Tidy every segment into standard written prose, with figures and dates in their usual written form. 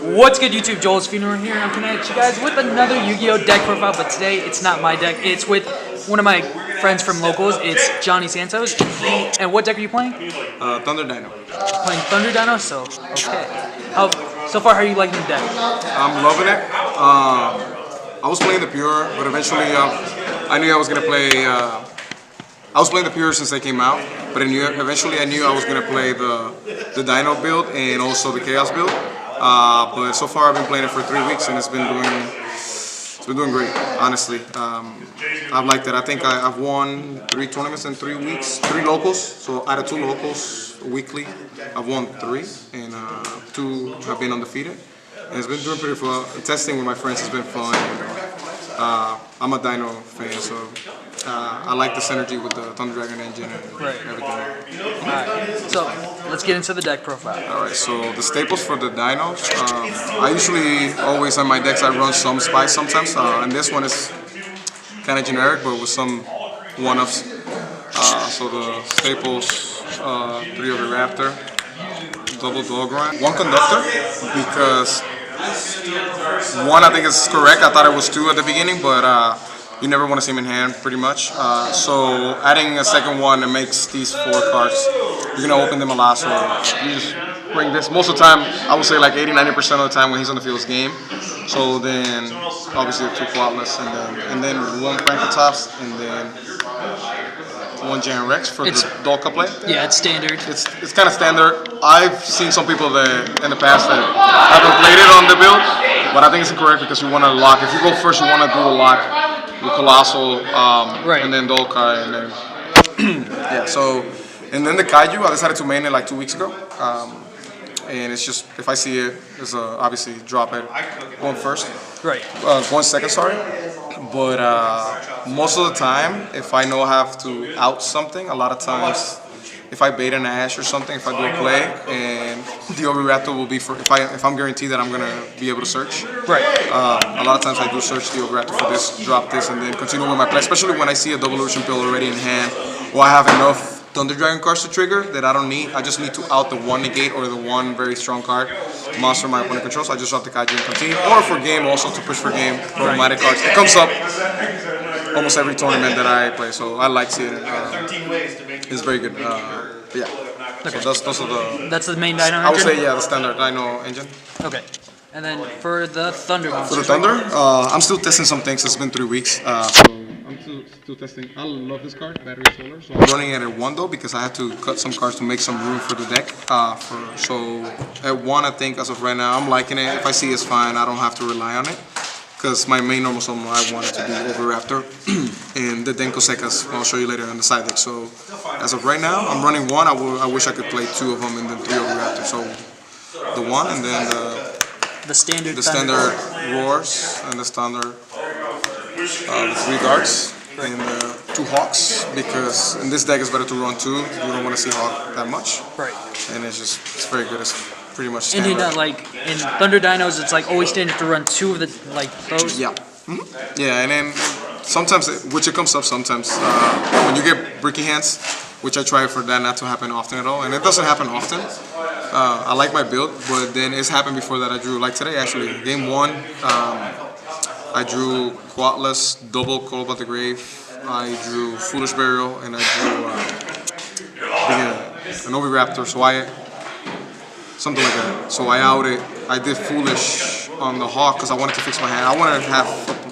What's good, YouTube? Joel's Funeral here, and I'm coming at you guys with another Yu-Gi-Oh! Deck profile, but today it's not my deck. It's with one of my friends from locals. It's Johnny Santos. And what deck are you playing? Thunder Dino. Playing Thunder Dino? So, okay. So far, how are you liking the deck? I'm loving it. I was playing the Pure, but eventually I knew I was going to play... I was playing the Pure since they came out, but eventually I knew I was going to play the Dino build and also the Chaos build. But so far I've been playing it for 3 weeks and it's been doing great, honestly. I've liked it. I think I've won 3 tournaments in 3 weeks, 3 locals. So out of 2 locals weekly, I've won 3 and 2 have been undefeated. And it's been doing pretty fun. Testing with my friends has been fun. I'm a Dino fan, so I like the synergy with the Thunder Dragon engine and everything. Alright, so let's get into the deck profile. Alright, so the staples for the Dino, I usually always on my decks I run some spice sometimes, and this one is kind of generic but with some one-ups. So the staples, 3 of the Raptor, double dog grind, 1 conductor because 1 I think is correct. I thought it was 2 at the beginning, but you never want to see them in hand pretty much. So adding a second one and makes these 4 cards. You're gonna open them a lot, so you just bring this. Most of the time, I would say like 80–90% of the time when he's on the field is game. So then obviously 2 flawless and then 1 Frankentops and then 1 Jan Rex for the Dolka play. Yeah, it's standard. It's kind of standard. I've seen some people that in the past that haven't played it on the build, but I think it's incorrect because you want to lock. If you go first, you want to do a lock with Colossal, and then Dolka, and then yeah. So and then the Kaiju, I decided to main it like 2 weeks ago, and it's just if I see it, it's obviously drop it going first, going second, sorry. But most of the time, if I know I have to out something, a lot of times, if I bait an Ash or something, if I do a play, and the Raptor will be for if I'm guaranteed that I'm gonna be able to search. A lot of times I do search the Raptor for this, drop this, and then continue with my play. Especially when I see a double illusion pill already in hand, or I have enough Thunder Dragon cards to trigger that I don't need. I just need to out the 1 negate or the 1 very strong card monster my opponent controls. So I just drop the Kaiju and continue. Or for game also to push for game, problematic cards. It comes up almost every tournament that I play, so I like seeing it. It's very good. Yeah. Okay. So those are the... That's the main Dino engine? I would say, yeah, the standard Dino engine. Okay. And then for the Thunder monsters. For the Thunder, I'm still testing some things. It's been 3 weeks. So I'm still testing. I love this card, Battery Solar. So I'm running it at 1 though because I had to cut some cards to make some room for the deck. So at 1, I think as of right now, I'm liking it. If I see it's fine, I don't have to rely on it. Because my main normal summon I wanted to be over Raptor and the Denko Sekas I'll show you later on the side deck. So as of right now, I'm running 1. I wish I could play 2 of them and then 3 over Raptor. So the 1 and then the standard Roars and the standard the 3 guards and 2 Hawks because in this deck it's better to run 2. You don't want to see Hawk that much. And it's very good. It's pretty much standard. And in Thunder Dinos, it's like always standard to run 2 of the those. Yeah. Yeah, and then sometimes which it comes up sometimes when you get bricky hands, which I try for that not to happen often at all, and it doesn't happen often. I like my build, but then it's happened before that I drew like today actually. Game 1, I drew Quatless, double Call About the Grave. I drew Foolish Burial, and I drew an Oviraptor. So something like that. So I outed. I did Foolish on the Hawk because I wanted to fix my hand. I wanted to have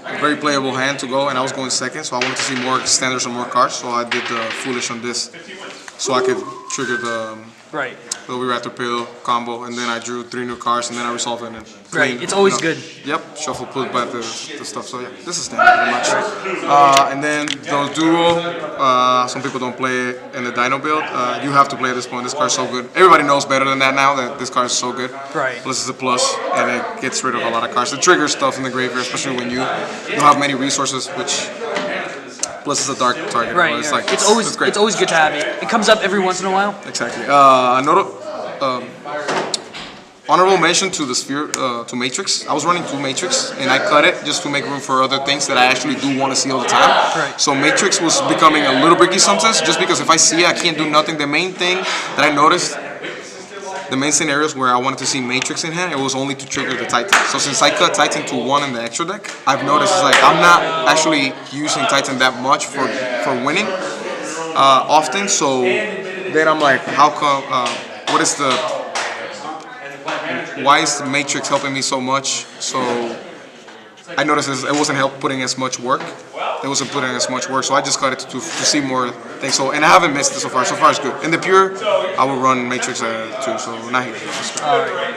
a very playable hand to go, and I was going second, so I wanted to see more standards and more cards. So I did the Foolish on this, so I could trigger the Raptor Pill combo, and then I drew 3 new cards, and then I resolved it. And clean, it's always good. Yep, shuffle, put back the stuff. So yeah, this is standard pretty much. And then the duo, some people don't play it in the Dino build. You have to play at this point. This card's so good. Everybody knows better than that now that this card is so good. Plus it's a plus, and it gets rid of a lot of cards. It triggers stuff in the graveyard, especially when you don't have many resources, which plus it's a dark target. It's always good to have it. It comes up every once in a while. Exactly. Honorable mention to the Sphere, to Matrix. I was running 2 Matrix, and I cut it just to make room for other things that I actually do want to see all the time. So Matrix was becoming a little bricky sometimes, just because if I see it, I can't do nothing. The main thing that I noticed the main scenarios where I wanted to see Matrix in hand, it was only to trigger the Titan. So since I cut Titan to 1 in the extra deck, I've noticed it's like I'm not actually using Titan that much for winning often. So then I'm like, how come? Why is the Matrix helping me so much? So I noticed it wasn't putting as much work. It wasn't putting as much work, so I just cut it to see more things. So, and I haven't missed it so far. So far, it's good. In the pure, I will run Matrix too. So not here.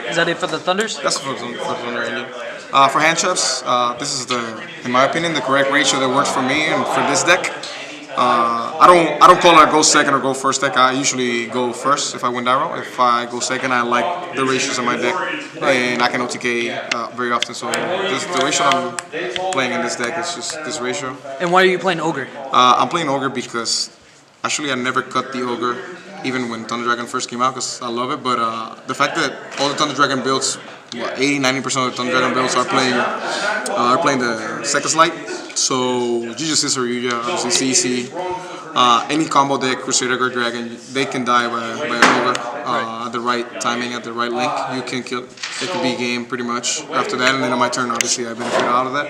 Is that it for the Thunders? That's for the Thunder engine. For hand traps, this is in my opinion, the correct ratio that works for me and for this deck. I don't call it go second or go first deck. I usually go first if I win Dino. If I go second, I like the ratios in my deck, and I can OTK very often. So the ratio I'm playing in this deck is just this ratio. And why are you playing Ogre? I'm playing Ogre because actually I never cut the Ogre, even when Thunder Dragon first came out, because I love it. But the fact that all the Thunder Dragon builds, 80-90% of the Thunder Dragon builds are playing the second light. So Juju Sister Ryuja, obviously CC, any combo deck, Crusader or Dragon, they can die by an Ogre at the right timing, at the right link. You can kill. It could be game pretty much after that, and then on my turn, obviously, I benefit out of that.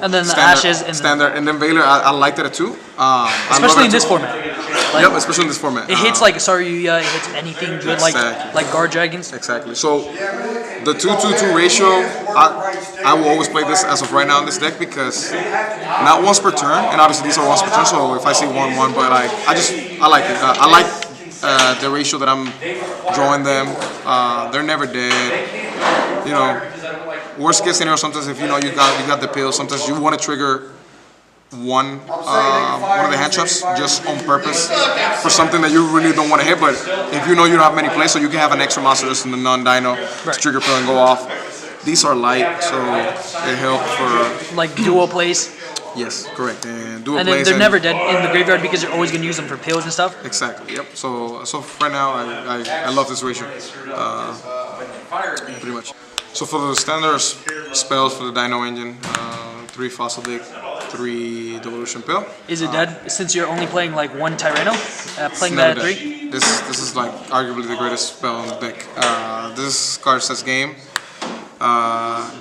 And then the Ashes and Standard, and then Veiler, I like that too. Especially in this format. Yep, especially in this format. It hits like Saryuya, it hits anything good, Exactly. like Guard Dragons. Exactly. So the 2-2-2 ratio, I will always play this as of right now in this deck because not once per turn, and obviously these are once per turn. So if I see 1-1, but I like it. I like the ratio that I'm drawing them. They're never dead. You know, worst case scenario. Sometimes if you know you got the pill, sometimes you want to trigger one of the hand traps just on purpose for something that you really don't want to hit. But if you know you don't have many plays, so you can have an extra monster just in the non-Dino to trigger pill and go off. These are light, so they help for like dual plays. Yes, correct. And dual and plays. They're never dead in the graveyard because you're always going to use them for pills and stuff. Exactly. Yep. So right now I love this ratio. Pretty much. So for the standard spells for the Dino engine, 3 Fossil Dig, 3 Devolution Pill. Is it dead since you're only playing like 1 Tyranno? Playing that at 3? This is like arguably the greatest spell on the deck. This card says game.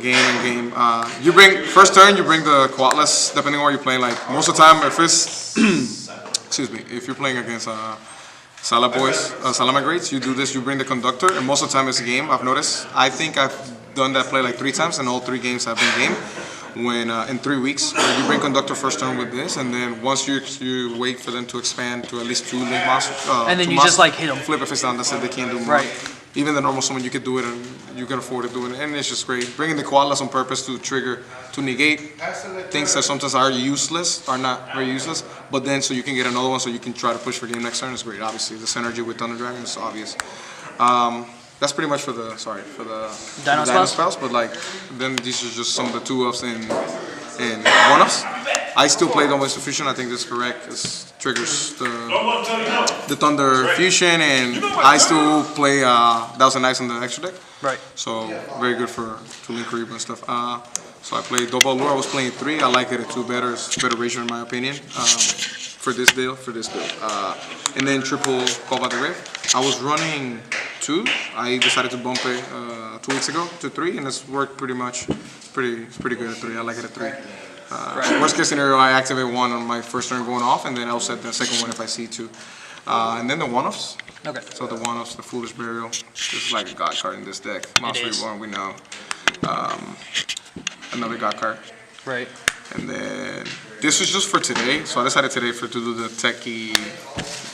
Game. You bring first turn. You bring the quadless, depending on what you're playing. Like most of the time, if it's excuse me, if you're playing against Salama Greats, you do this. You bring the conductor, and most of the time it's a game. I've noticed. I think I've done that play like 3 times, and all 3 games have been game. When in 3 weeks, you bring conductor first turn with this, and then once you wait for them to expand to at least 2 link monsters, and then you just like hit them. Flip if it's down. That's it. They can't do more. Right. Even the normal summon, you can do it, and you can afford to do it, and it's just great. Bringing the quadless on purpose to trigger, to negate things that sometimes are not very useless, but then so you can get another one, so you can try to push for game next turn is great. Obviously, the synergy with Thunder Dragon is obvious. That's pretty much for the Dino spells, but like then these are just some of the 2-ups and 1-ups. I still play Always Fusion. I think this is correct. This triggers the Thunder Fusion, and I still play Thousand Knives in the extra deck. Right. So very good to link Reba and stuff. So I played Double Allure. I was playing 3. I like it at 2 better. It's a better ratio in my opinion. For this build. And then triple Call by the Grave. I was running 2. I decided to bump it 2 weeks ago to 3, and it's worked pretty much. It's pretty good at 3. I like it at 3. Worst case scenario, I activate 1 on my first turn going off, and then I'll set the second one if I see 2. And then the 1-offs. Okay. So the 1-offs, the Foolish Burial. This is like a god card in this deck. Monster Reborn, we know. Another god card. Right. And then this was just for today, so I decided today to do the techie.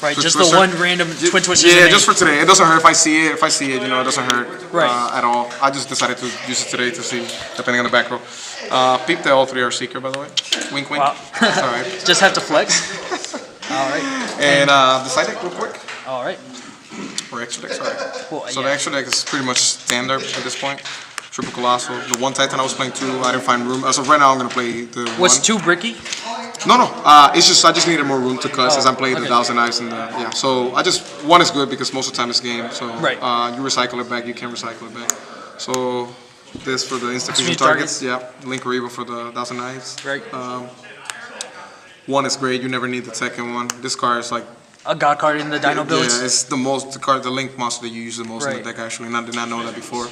Right, just the one random twin twister. Yeah, just for today. It doesn't hurt if I see it. If I see it, you know, it doesn't hurt at all. I just decided to use it today to see, depending on the back row. Peep that all 3 are Seeker, by the way. Wink, wink. Wow. It's all right. Just have to flex. All right. And the side deck real quick. All right. Or extra deck, sorry. Well, so the extra deck is pretty much standard at this point. Triple Colossal. The 1 Titan I was playing 2, I didn't find room. As of right now, I'm going to play the 1. What's 2 bricky? No. It's just I just needed more room to cut since I'm playing the Thousand Knives and So I just 1 is good because most of the time it's game. So you recycle it back, you can recycle it back. So this for the instant fusion targets. Yeah, Link Reba for the Thousand Knives. Right. 1 is great. You never need the second one. This card is like a god card in the Dino builds. Yeah, it's the link monster that you use the most in the deck. Actually, I did not know that before.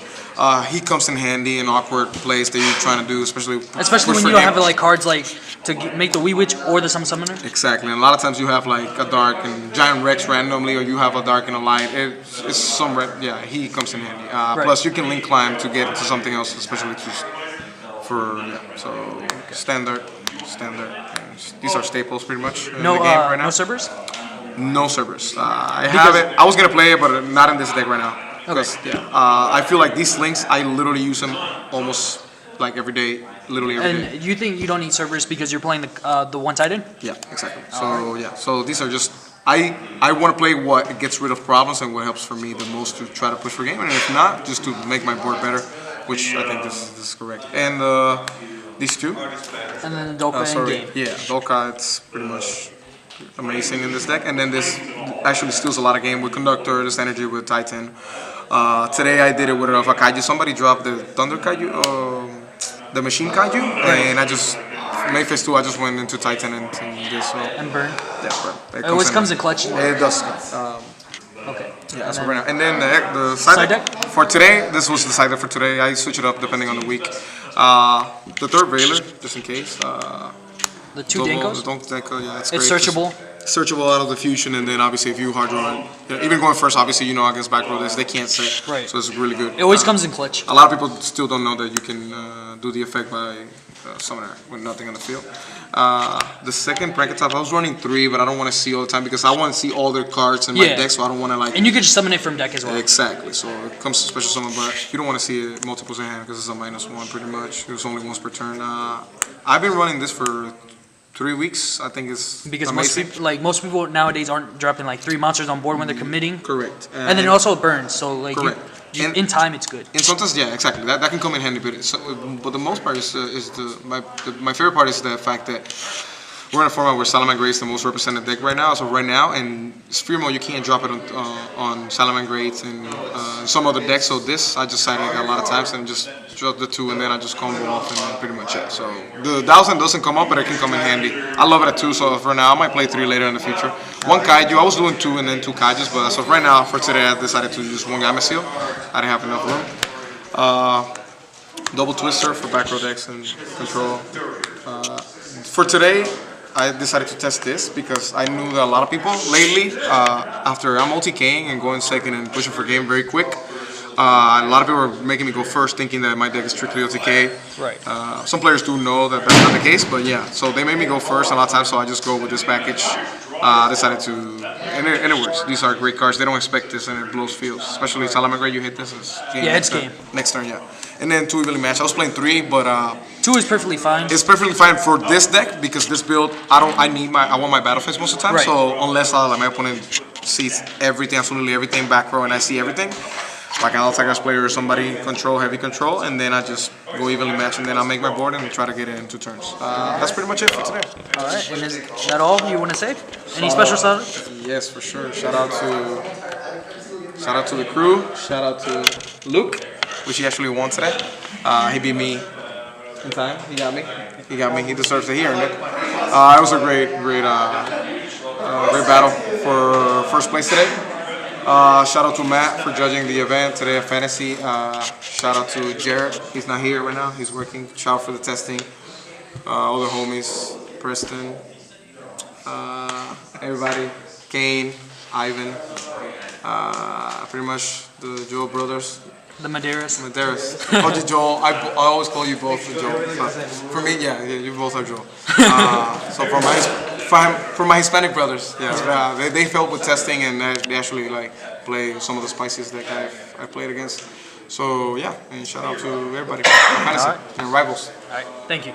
He comes in handy in awkward plays that you're trying to do, especially when you don't have like cards like to make the Wee Witch or the Summoner. Exactly, and a lot of times you have like a dark and giant Rex randomly, or you have a dark and a light. It's some red. Yeah, he comes in handy. Plus, you can link climb to get to something else, especially so standard. These are staples pretty much in the game right now. No Cerberus? No Cerberus. I have it. I was gonna play it, but not in this deck right now. Okay. I feel like these links, I literally use them almost like every day, literally every day. And you think you don't need Cerberus because you're playing the one Titan? Yeah, exactly. So so these are just I want to play what gets rid of problems and what helps for me the most to try to push for game, and if not, just to make my board better, which I think this is correct. And these two. And then the Dolka and game. Yeah, Dolka, it's pretty much amazing in this deck. And then this actually steals a lot of game with Conductor, this energy with Titan. Today I did it with a Kaiju. Somebody dropped the Thunder Kaiju, the Machine Kaiju, and I just made phase 2. I just went into Titan and this. And burn. Yeah, burn. It always comes in clutch. It does. Okay. Yeah, that's right now. And then the side deck for today. This was the side deck for today. I switch it up depending on the week. The third Veiler, just in case. The two Dinkos? The Dinko, yeah, it's great. It's searchable. Searchable out of the fusion, and then obviously if you hard draw, even going first, obviously against back row they can't set. Right. So it's really good. It always comes in clutch. A lot of people still don't know that you can do the effect by Summoner with nothing on the field. The second bracket type, I was running 3, but I don't want to see all the time because I want to see all their cards in my deck, so I don't want to like. And you can just summon it from deck as well. Exactly. So it comes to special summon, but you don't want to see it multiples in hand because it's a -1 pretty much. It was only once per turn. I've been running this for 3 weeks. I think it's because amazing. most people nowadays aren't dropping like 3 monsters on board when they're committing. Correct. And then it also burns, so like in time it's good. And sometimes, yeah, exactly. That can come in handy, but the most part is my favorite part is the fact that we're in a format where Salamangreat is the most represented deck right now. So right now, and Sphere you can't drop it on Salamangreat and some other decks. So this, I just sided a lot of times and just drop the 2, and then I just combo off and then pretty much it. So the 1000 doesn't come up, but it can come in handy. I love it at 2, so for now I might play 3 later in the future. 1 Kaiju, I was doing 2 and then 2 Kaijus, but so right now, for today, I decided to use 1 Gamma Seal. I didn't have enough room. Double Twister for back row decks and control. For today, I decided to test this because I knew that a lot of people lately, after I'm OTKing and going second and pushing for game very quick, a lot of people were making me go first thinking that my deck is strictly OTK. Right. Some players do know that that's not the case, but yeah, so they made me go first a lot of times, so I just go with this package. I decided to, and it works. These are great cards. They don't expect this and it blows fields. Especially Salamangreat, you hit this. It's game. Yeah, it's game. Next turn, yeah. And then 2 evenly match. I was playing 3, but 2 is perfectly fine. It's perfectly fine for this deck because this build, I want my battle phase most of the time. Right. So unless my opponent sees everything, absolutely everything back row, and I see everything, like an Altagrass player or somebody heavy control, and then I just go evenly match, and then I'll make my board and try to get it in 2 turns. That's pretty much it for today. All right, and is that all you want to say? Any special shout out? Yes, for sure. Shout out to the crew. Shout out to Luke, which he actually won today. He beat me in time. He got me. He deserves it. He earned it. It was a great battle for first place today. Shout out to Matt for judging the event today at Fantasy. Shout out to Jared. He's not here right now. He's working. Shout out for the testing. All the homies. Preston. Everybody. Kane. Ivan. Pretty much the Joel brothers. The Madeiras. Oh, Joel. I always call you both Joel. For me, yeah, you both are Joel. So for my Hispanic brothers, yeah, they help with testing and they actually like play some of the spiciest deck I played against. So yeah, and shout out to everybody, Fantasy and Rivals. All right, thank you.